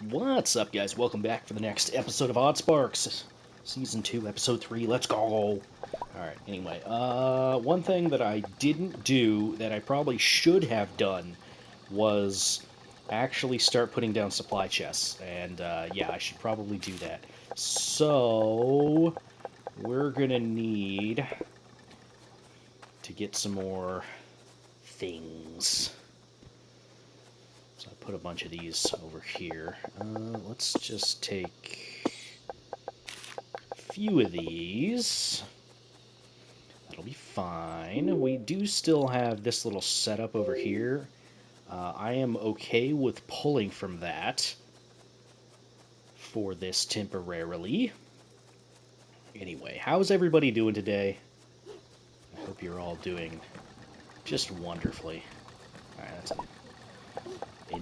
What's up, guys? Welcome back for the next episode of Oddsparks. Season 2, Episode 3. Let's go! Alright, anyway, one thing that I didn't do that I probably should have done was actually start putting down supply chests. And, yeah, I should probably do that. So, we're gonna need to get some more things. So I put a bunch of these over here. Let's just take a few of these. That'll be fine. We do still have this little setup over here. I am okay with pulling from that for this temporarily. Anyway, how's everybody doing today? I hope you're all doing just wonderfully. Alright, that's it.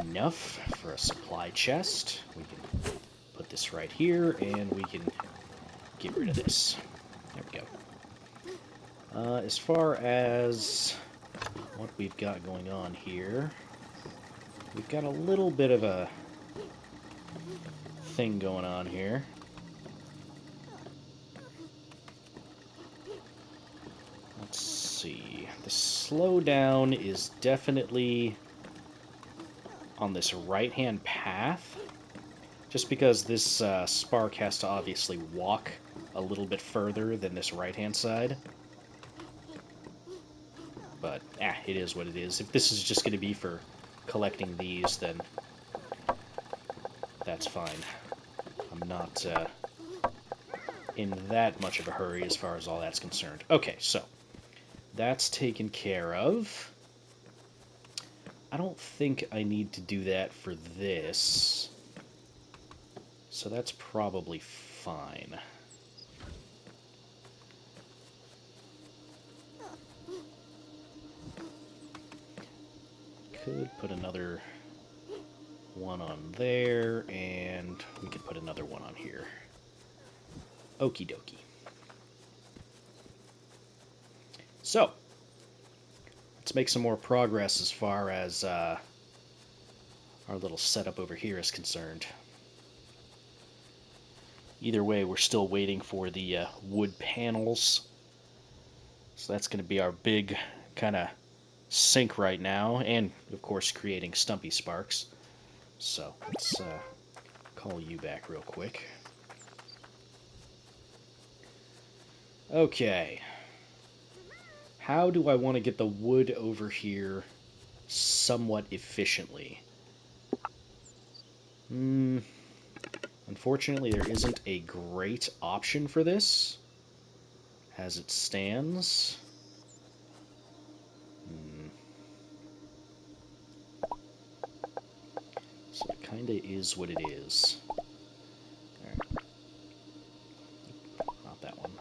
Enough for a supply chest. We can put this right here, and we can get rid of this. There we go. As far as what we've got going on here, we've got a little bit of a thing going on here. Let's see. The slowdown is definitely on this right-hand path, just because this spark has to obviously walk a little bit further than this right-hand side. But, it is what it is. If this is just going to be for collecting these, then that's fine. I'm not in that much of a hurry as far as all that's concerned. Okay, so that's taken care of. I don't think I need to do that for this, so that's probably fine. Could put another one on there, and we could put another one on here. Okie dokie. So, let's make some more progress as far as our little setup over here is concerned. Either way, we're still waiting for the wood panels. So that's going to be our big kind of sink right now, and of course creating stumpy sparks. So let's call you back real quick. Okay. How do I want to get the wood over here somewhat efficiently? Unfortunately, there isn't a great option for this as it stands. So it kind of is what it is. Alright. Not that one.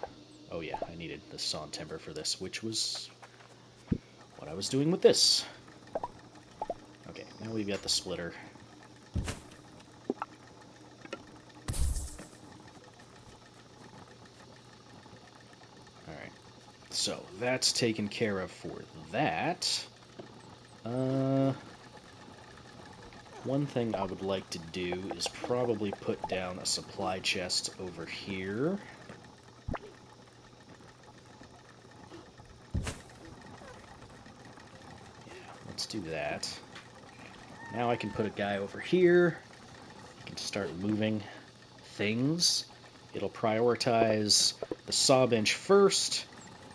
Oh yeah, I needed the sawn timber for this, which was what I was doing with this. Okay, now we've got the splitter. Alright, so that's taken care of for that. One thing I would like to do is probably put down a supply chest over here. Let's do that. Now I can put a guy over here. I can start moving things. It'll prioritize the saw bench first,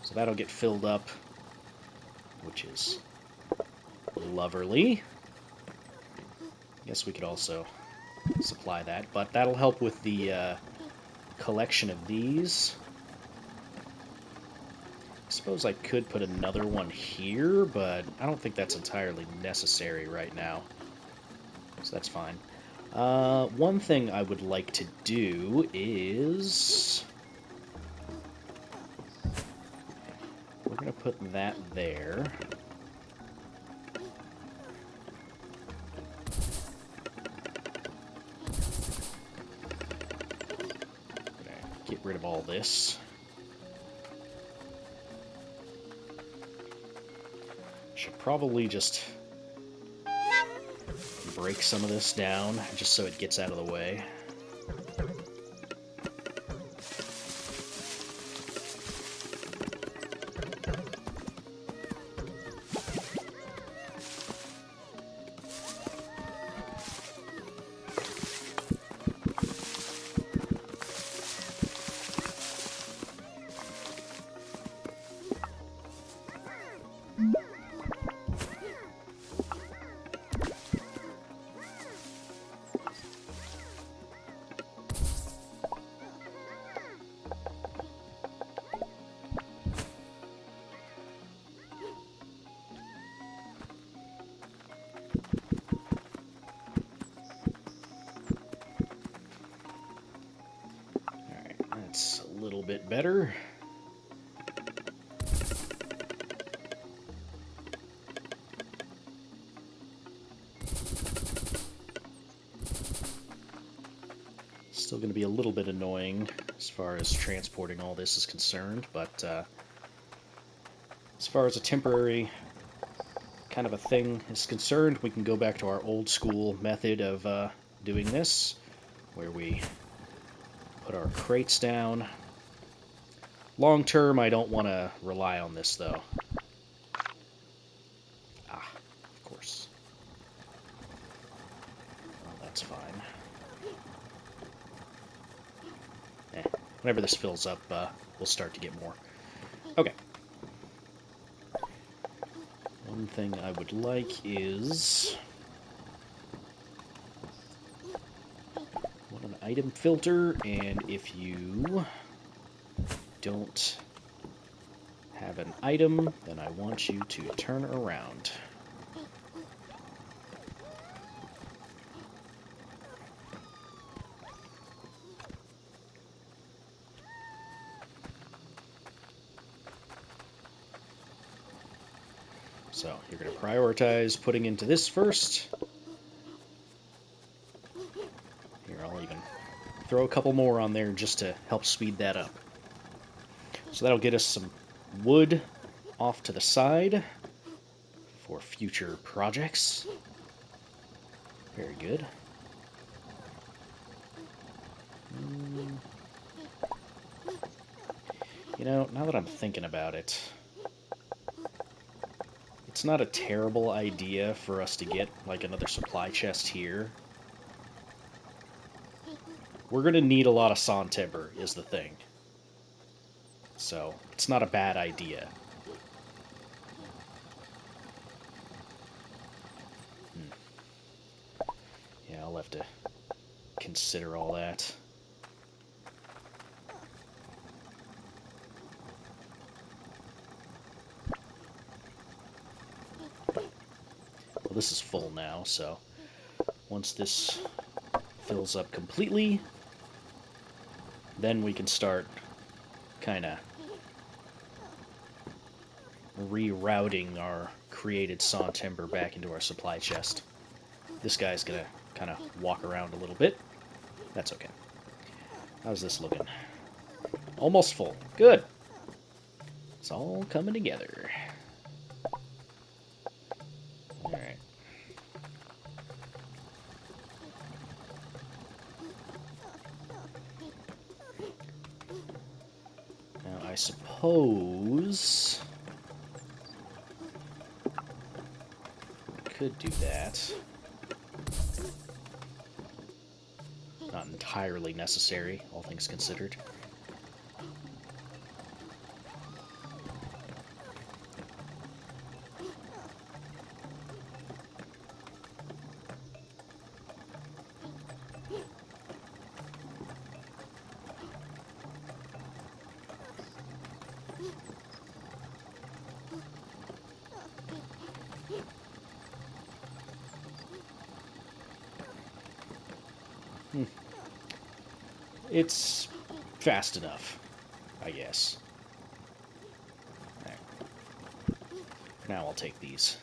so that'll get filled up, which is lovely. I guess we could also supply that, but that'll help with the collection of these. I suppose I could put another one here, but I don't think that's entirely necessary right now. So that's fine. One thing I would like to do is we're going to put that there. Get rid of all this. Should probably just break some of this down just so it gets out of the way. That's a little bit better. Still going to be a little bit annoying as far as transporting all this is concerned, but as far as a temporary kind of a thing is concerned, we can go back to our old school method of doing this, where we put our crates down. Long term, I don't want to rely on this, though. Ah, of course. Well, that's fine. Whenever this fills up, we'll start to get more. Okay. One thing I would like is... an item filter, and if you don't have an item, then I want you to turn around. So you're going to prioritize putting into this first. Here, I'll even throw a couple more on there just to help speed that up. So that'll get us some wood off to the side for future projects. Very good. You know, now that I'm thinking about it, it's not a terrible idea for us to get, like, another supply chest here. We're going to need a lot of sawn timber, is the thing. So, it's not a bad idea. Yeah, I'll have to consider all that. Well, this is full now, so once this fills up completely, then we can start kind of rerouting our created sawn timber back into our supply chest. This guy's gonna kind of walk around a little bit. That's okay. How's this looking? Almost full. Good. It's all coming together. Alright. Now, I suppose I could do that. Not entirely necessary, all things considered. It's fast enough, I guess. Right. For now, I'll take these.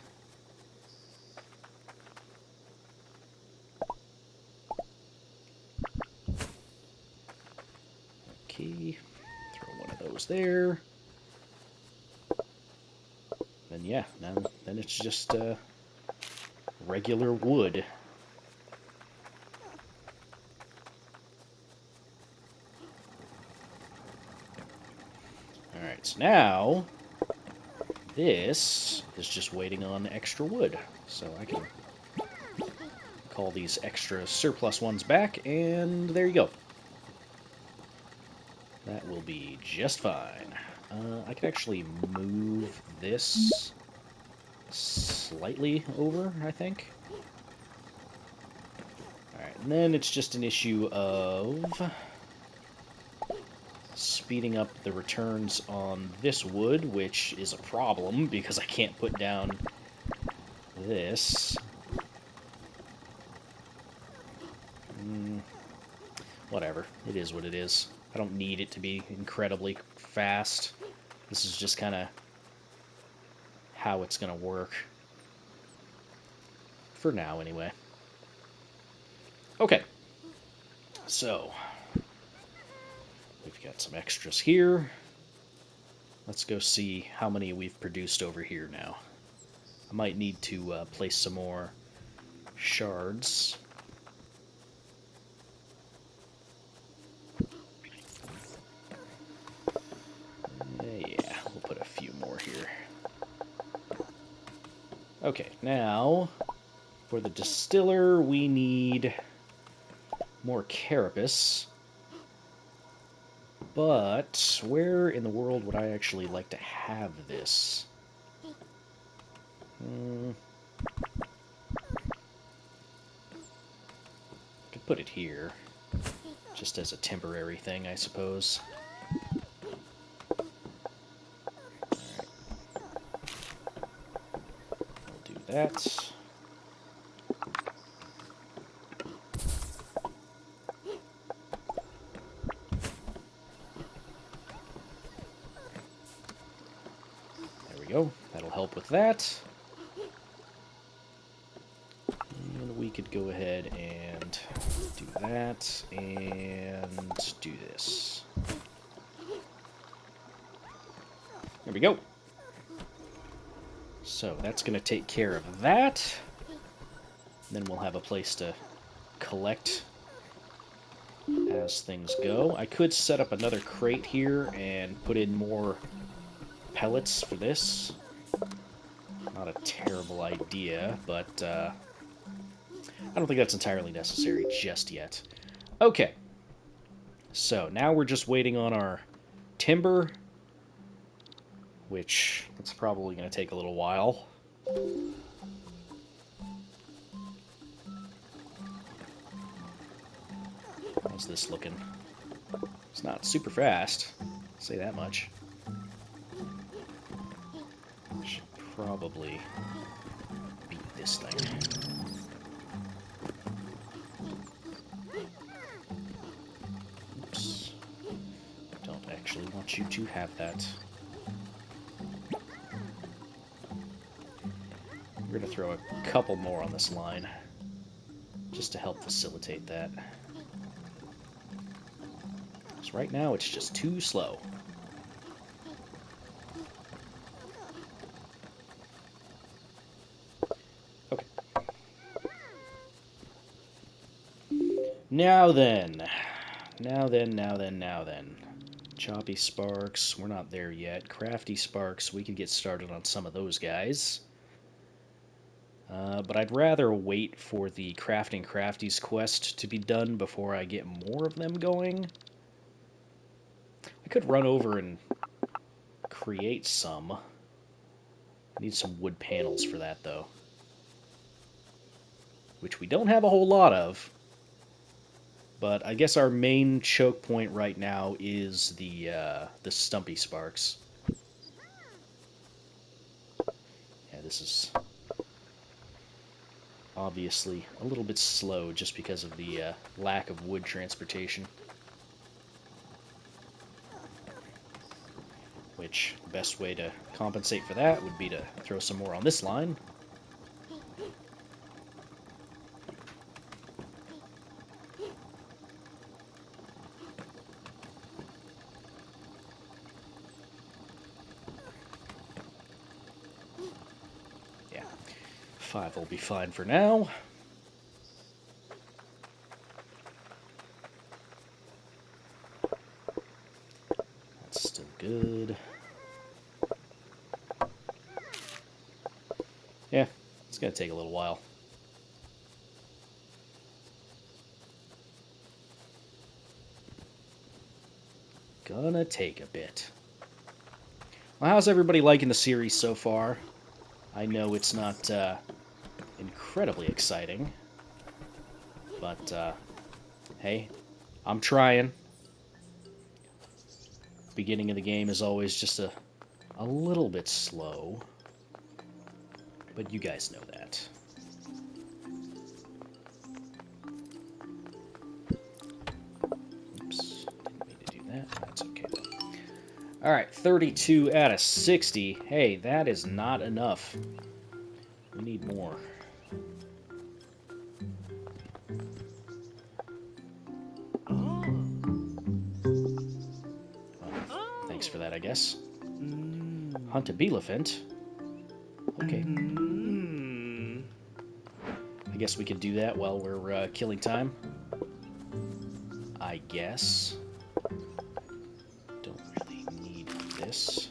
Okay, throw one of those there. Then yeah, then it's just regular wood so now this is just waiting on extra wood. So I can call these extra surplus ones back, and there you go. That will be just fine. I can actually move this slightly over, I think. Alright, and then it's just an issue of speeding up the returns on this wood, which is a problem because I can't put down this. Whatever. It is what it is. I don't need it to be incredibly fast. This is just kind of how it's going to work. For now, anyway. Okay. So, we've got some extras here. Let's go see how many we've produced over here now. I might need to place some more shards. Yeah, we'll put a few more here. Okay, now for the distiller we need more carapace. But where in the world would I actually like to have this? Could put it here, just as a temporary thing, I suppose. Alright. I'll do that. Go. That'll help with that. And we could go ahead and do that and do this. There we go. So that's going to take care of that. Then we'll have a place to collect as things go. I could set up another crate here and put in more pellets for this. Not a terrible idea, but I don't think that's entirely necessary just yet. Okay, so now we're just waiting on our timber, which it's probably going to take a little while. How's this looking? It's not super fast, I'll say that much. Should probably beat this thing. Oops. Don't actually want you to have that. We're going to throw a couple more on this line, just to help facilitate that. Because right now it's just too slow. Now then. Choppy Sparks, we're not there yet. Crafty Sparks, we could get started on some of those guys. But I'd rather wait for the Crafting Crafties quest to be done before I get more of them going. I could run over and create some. I need some wood panels for that, though. Which we don't have a whole lot of. But I guess our main choke point right now is the Stumpy Sparks. Yeah, this is obviously a little bit slow just because of the lack of wood transportation. Which, the best way to compensate for that would be to throw some more on this line. Yeah, 5 will be fine for now. That's still good. Yeah, it's going to take a little while. Gonna take a bit. Well, how's everybody liking the series so far? I know it's not incredibly exciting, but hey, I'm trying. Beginning of the game is always just a little bit slow, but you guys know that. Oops, didn't mean to do that. That's okay though. Alright, 32 out of 60. Hey, that is not enough. We need more. Well, thanks for that, I guess. Hunt a elephant. Okay. I guess we could do that while we're killing time. I guess. Don't really need this.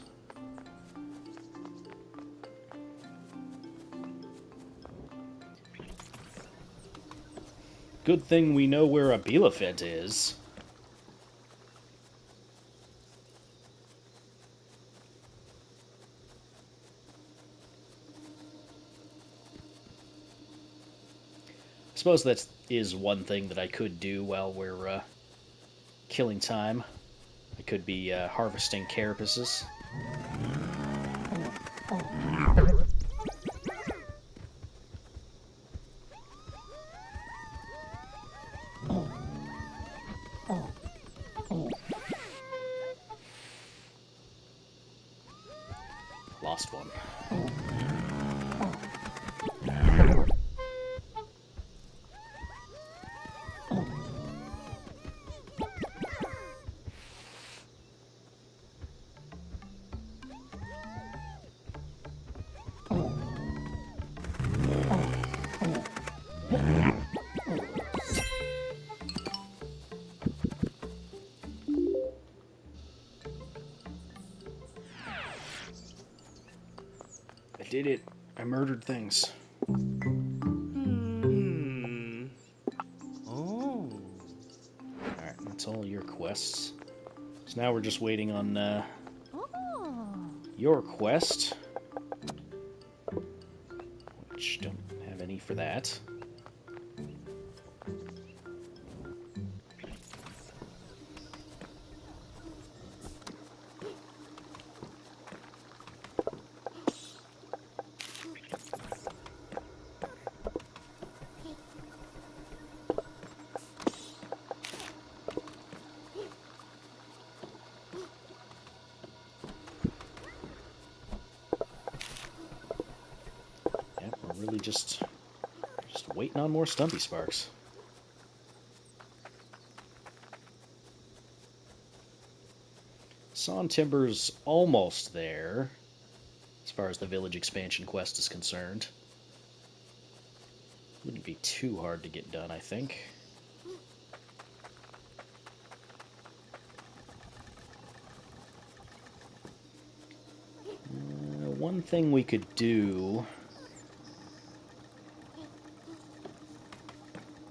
Good thing we know where a elephant is. I suppose that is one thing that I could do while we're killing time. I could be harvesting carapaces. Lost one. I did it. I murdered things. Oh. Alright, that's all your quests. So now we're just waiting on your quest. Which don't have any for that. Yep, we're really just waiting on more Stumpy Sparks. Sawn Timber's almost there, as far as the village expansion quest is concerned. Wouldn't be too hard to get done, I think. One thing we could do...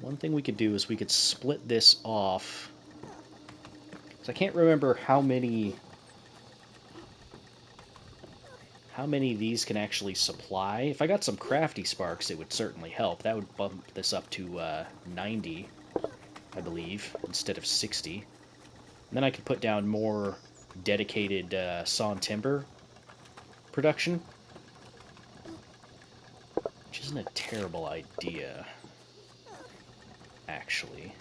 One thing we could do is we could split this off. So I can't remember how many of these can actually supply. If I got some crafty sparks, it would certainly help. That would bump this up to 90, I believe, instead of 60. And then I could put down more dedicated sawn timber production, which isn't a terrible idea, actually.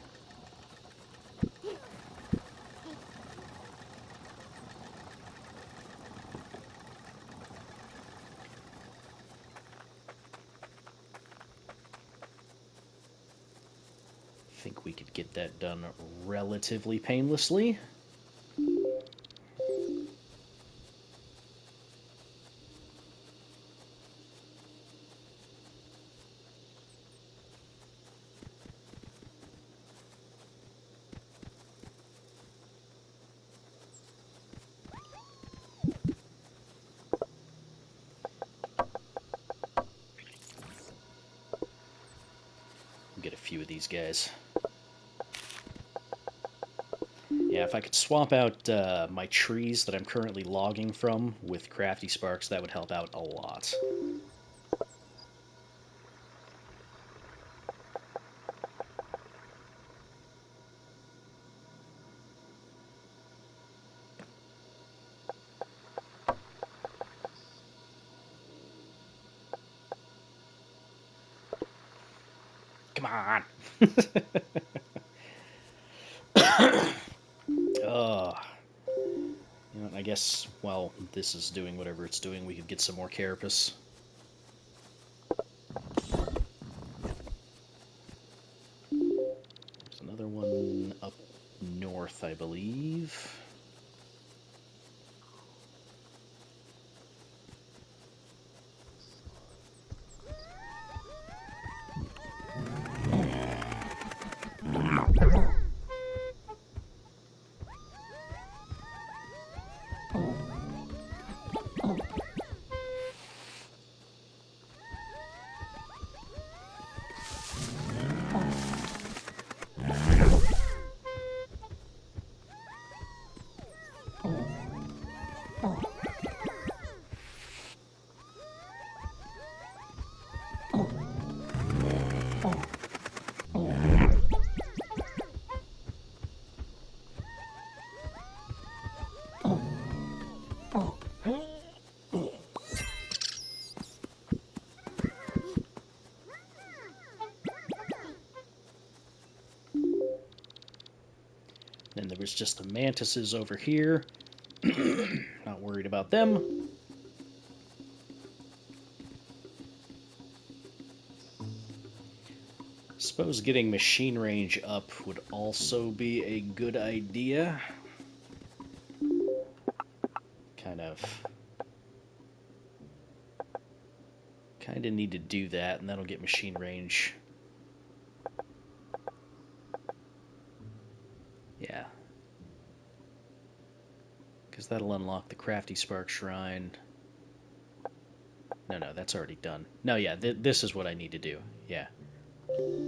I think we could get that done relatively painlessly. get a few of these guys. Yeah, if I could swap out my trees that I'm currently logging from with crafty sparks, that would help out a lot. Come on! You know, I guess while this is doing whatever it's doing, we could get some more carapace. There's another one up north, I believe. Then there was just the mantises over here. Not worried about them. Suppose getting machine range up would also be a good idea. Kind of need to do that, and that'll get machine range. Yeah. Because that'll unlock the Crafty Spark Shrine. No, that's already done. No, yeah, this is what I need to do. Yeah.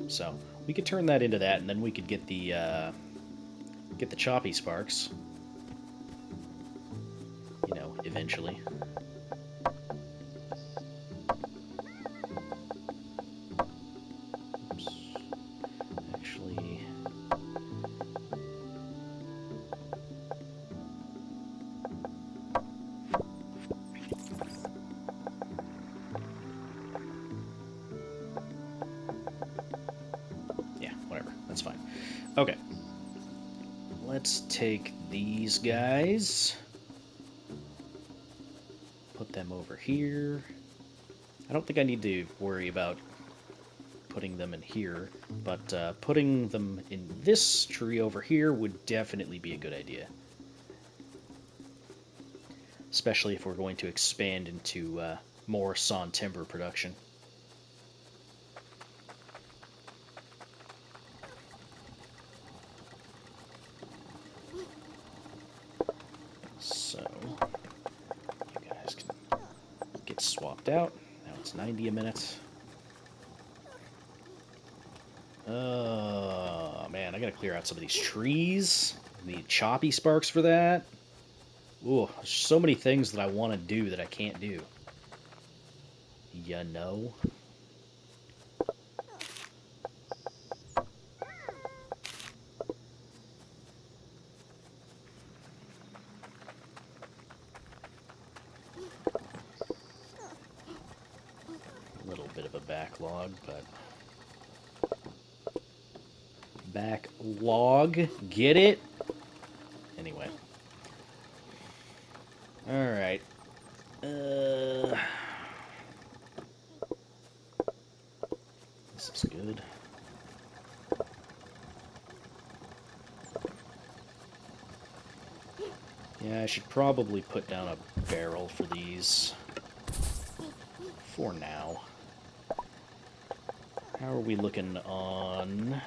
So, we could turn that into that, and then we could get the Choppy Sparks. You know, eventually. Oops. Actually... yeah, whatever. That's fine. Okay. Let's take these guys. Put them over here. I don't think I need to worry about putting them in here, but putting them in this tree over here would definitely be a good idea. Especially if we're going to expand into more sawn timber production. So, you guys can get swapped out. Now it's 90 a minute. Oh, man, I gotta clear out some of these trees. I need choppy sparks for that. Ooh, there's so many things that I want to do that I can't do. You know? A little bit of a backlog, but... Backlog? Get it? Anyway. Alright. This is good. Yeah, I should probably put down a barrel for these. For now. How are we looking on...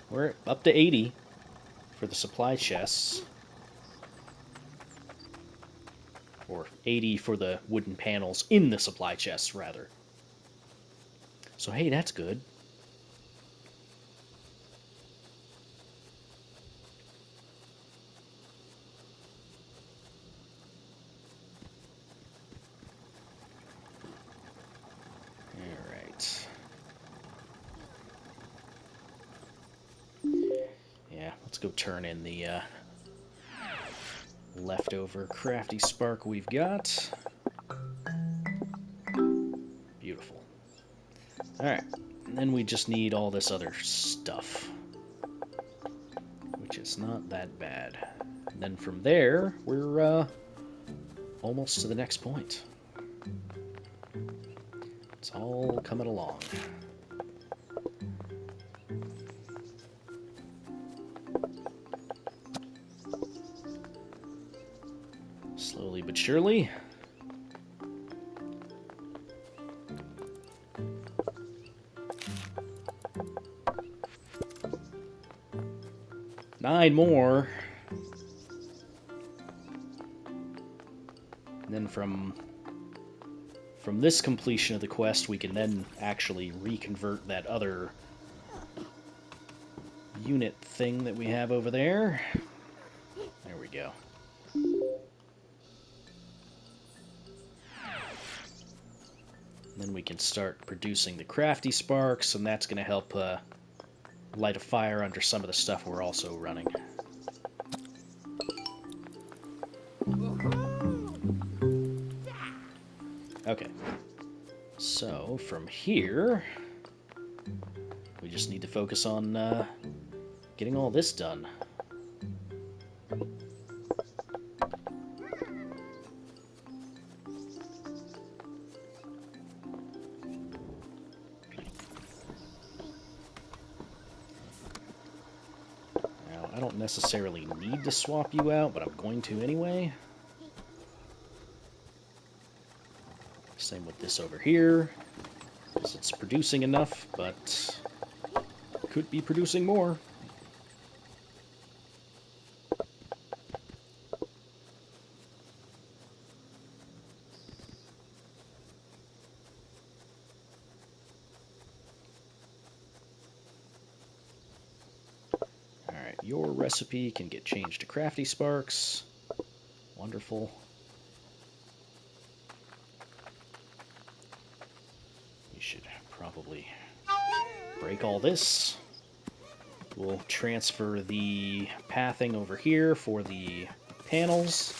We're up to 80 for the supply chests. Or 80 for the wooden panels in the supply chests, rather. So, hey, that's good. Let's go turn in the leftover crafty spark we've got. Beautiful. Alright, and then we just need all this other stuff, which is not that bad. And then from there, we're almost to the next point. It's all coming along. Slowly but surely. Nine more. And then from this completion of the quest, we can then actually reconvert that other unit thing that we have over there. There we go. Then we can start producing the crafty sparks, and that's going to help light a fire under some of the stuff we're also running. Okay, so from here, we just need to focus on getting all this done. I don't necessarily need to swap you out, but I'm going to anyway. Same with this over here, because it's producing enough, but could be producing more. Your recipe can get changed to crafty sparks. Wonderful. We should probably break all this. We'll transfer the pathing over here for the panels.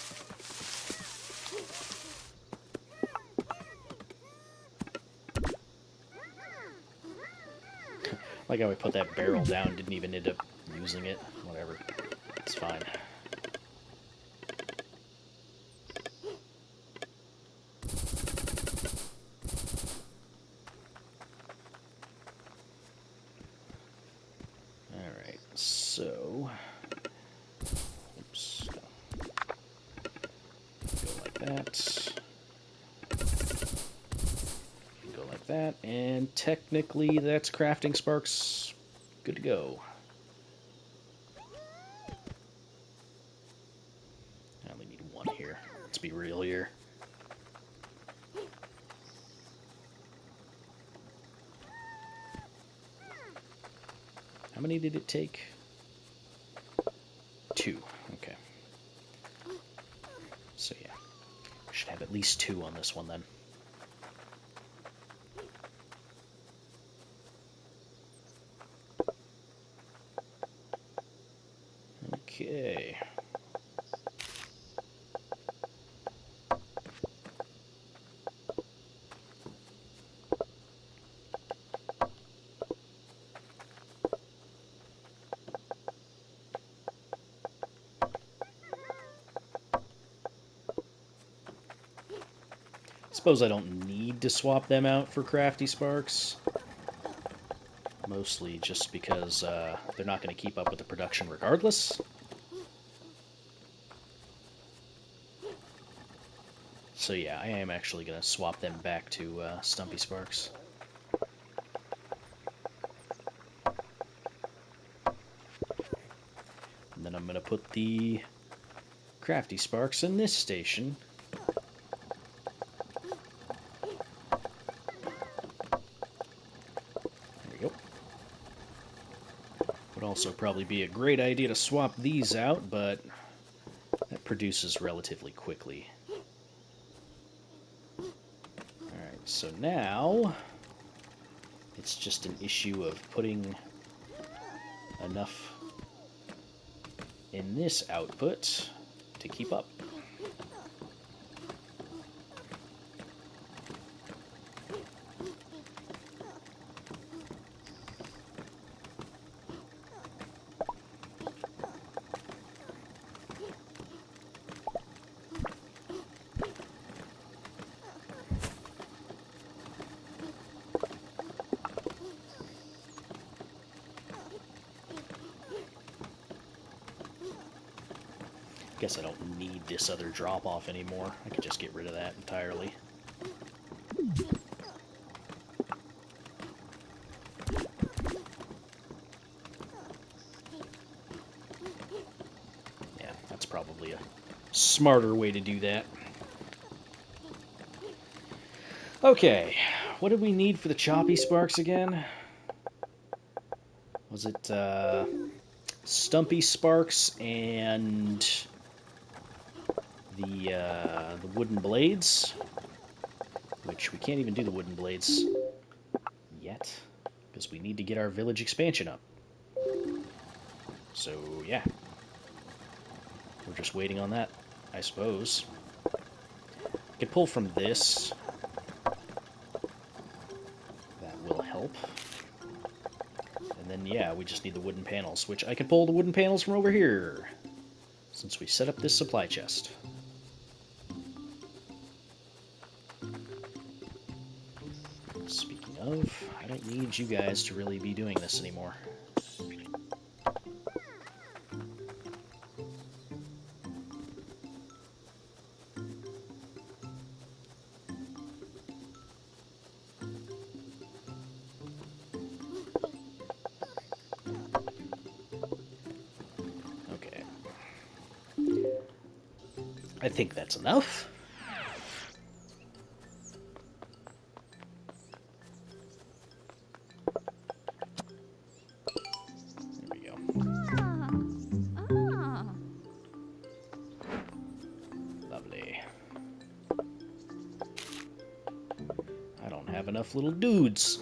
Like how we put that barrel down, didn't even end up using it. Whatever. It's fine. Alright, so... Oops. Go like that. Go like that. And technically that's crafting sparks. Good to go. Let's be real here. How many did it take? 2. Okay. So yeah, should have at least 2 on this one then. Okay. Suppose I don't need to swap them out for crafty sparks. Mostly just because they're not going to keep up with the production regardless. So yeah, I am actually going to swap them back to Stumpy Sparks. And then I'm going to put the crafty sparks in this station. Would also probably be a great idea to swap these out, but that produces relatively quickly. Alright, so now it's just an issue of putting enough in this output to keep up. Guess I don't need this other drop-off anymore. I could just get rid of that entirely. Yeah, that's probably a smarter way to do that. Okay, what did we need for the choppy sparks again? Was it stumpy sparks and the wooden blades, which we can't even do the wooden blades yet because we need to get our village expansion up. So yeah, we're just waiting on that, I suppose. I could pull from this. That will help. And then yeah, we just need the wooden panels, which I can pull the wooden panels from over here since we set up this supply chest. Speaking of, I don't need you guys to really be doing this anymore. Okay. I think that's enough. Enough little dudes.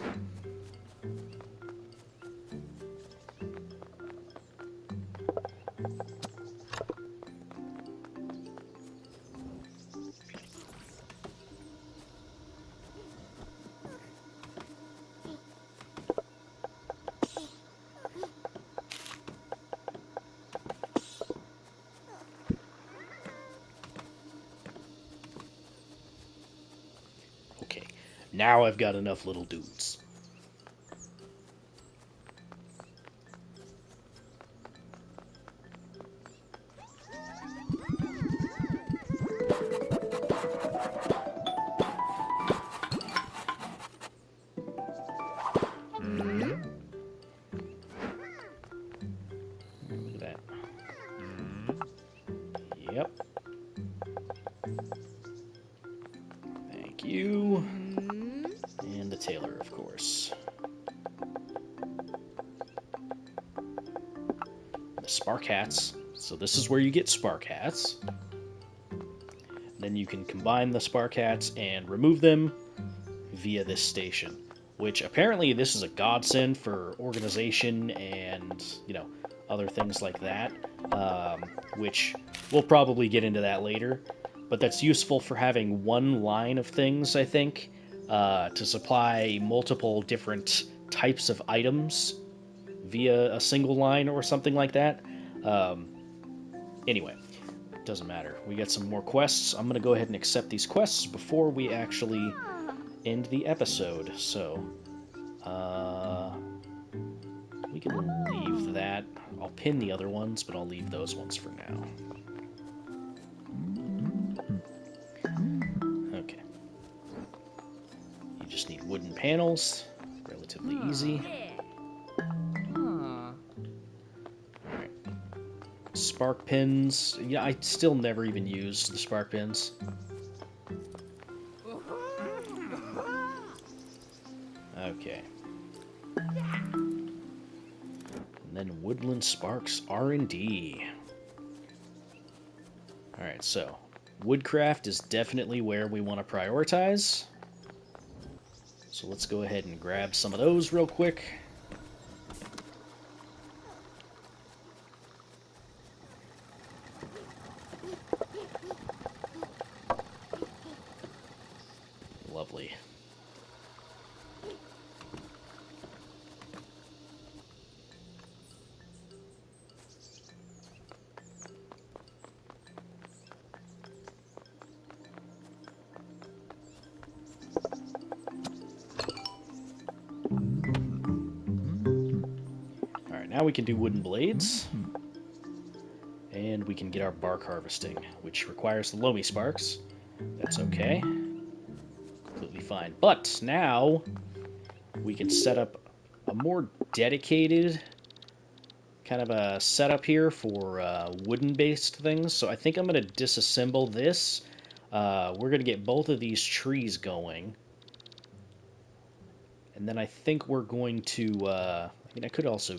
Now I've got enough little dudes. Look at that. Yep. Thank you. And the tailor, of course. The spark hats. So this is where you get spark hats. Then you can combine the spark hats and remove them via this station. Which apparently this is a godsend for organization and, you know, other things like that. Which we'll probably get into that later. But that's useful for having one line of things, I think. To supply multiple different types of items via a single line or something like that. Anyway, doesn't matter. We got some more quests. I'm going to go ahead and accept these quests before we actually end the episode. So, we can leave that. I'll pin the other ones, but I'll leave those ones for now. Okay. You just need wooden panels. Relatively easy. Alright. Spark pins. Yeah, I still never even used the spark pins. Okay. And then woodland sparks R&D. Alright, so woodcraft is definitely where we want to prioritize. So let's go ahead and grab some of those real quick. simply. Alright, now we can do wooden blades. And we can get our bark harvesting, which requires the loamy sparks. That's okay. Completely fine. But now we can set up a more dedicated kind of a setup here for wooden-based things. So I think I'm going to disassemble this. We're going to get both of these trees going. And then I think we're going to... I mean, I could also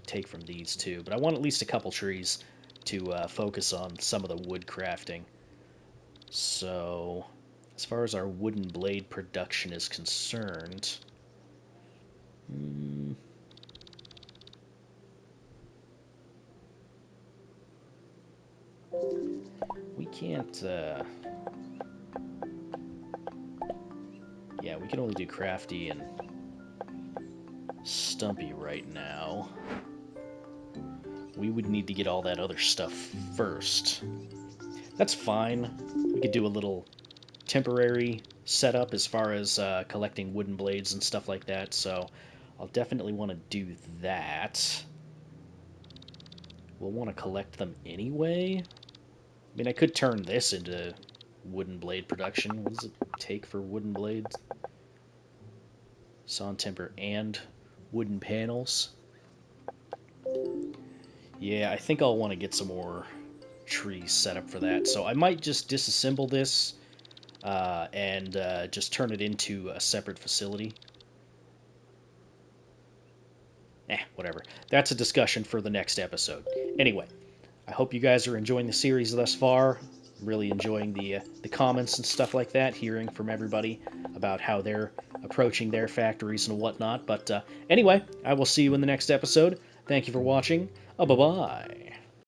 take from these too, but I want at least a couple trees to focus on some of the wood crafting. So, as far as our wooden blade production is concerned... we can't... yeah, we can only do crafty and stumpy right now. We would need to get all that other stuff first. That's fine. We could do a little temporary setup as far as collecting wooden blades and stuff like that, so I'll definitely want to do that. We'll want to collect them anyway. I mean, I could turn this into wooden blade production. What does it take for wooden blades? Sawn timber and wooden panels. Yeah, I think I'll want to get some more trees set up for that. So I might just disassemble this and just turn it into a separate facility. Whatever. That's a discussion for the next episode. Anyway, I hope you guys are enjoying the series thus far. Really enjoying the comments and stuff like that, hearing from everybody about how they're approaching their factories and whatnot. But anyway, I will see you in the next episode. Thank you for watching. Bye-bye.